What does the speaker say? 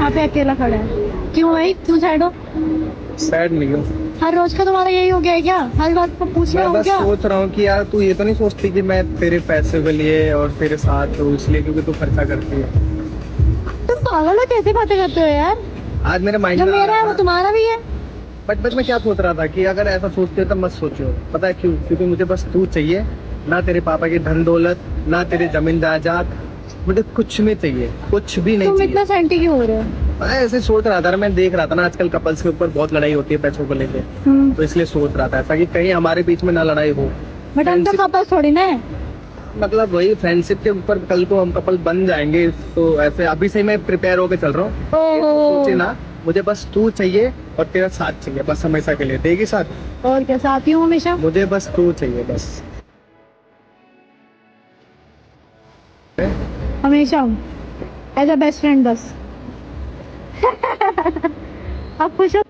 यहाँ पे अकेला खड़ा है। क्यों भाई, क्यों सैड हो? सैड नहीं हूँ। हर रोज का तुम्हारा यही हो गया है क्या? हर बात को पूछ रहे मैं हो बस क्या? सोच रहा हूँ कि यार तू ये तो नहीं सोचती कि मैं तेरे पैसे के लिए और तेरे साथ हूँ इसलिए क्योंकि तू खर्चा करती है। तुम पागल हो, कैसे बातें करते हो यार? आज मेरे माइंड जो में मेरा है वो तुम्हारा भी है। बट मैं क्या सोच रहा था कि अगर ऐसा सोचते हो तब मत सोचो। पता है क्यों? क्योंकि मुझे बस तू चाहिए। ना तेरे पापा की धन दौलत, ना तेरे जमीन जायदाद, मुझे कुछ नहीं चाहिए, कुछ भी नहीं तुम चाहिए। इतना सेंटी क्यों हो रहे हो? मैं ऐसे सोच रहा था, मैं देख रहा था ना आजकल कपल्स के ऊपर बहुत लड़ाई होती है पैसों को लेके। तो इसलिए सोच रहा था ऐसा कि कहीं हमारे बीच में ना लड़ाई हो। बट हम तो Friendship- कपल थोड़ी ना है। मतलब वही फ्रेंडशिप के ऊपर कल को हम कपल बन जाएंगे, तो ऐसे अभी से ही मैं प्रिपेयर होके चल रहा हूँ। सोचे ओहो। ना, मुझे बस तू चाहिए और तेरा साथ चाहिए, बस हमेशा के लिए। देगी साथ? और क्या, साथ ही हूँ हमेशा। मुझे बस तू चाहिए बस। हमेशा हूँ एज अ बेस्ट फ्रेंड बस। अब खुश हो?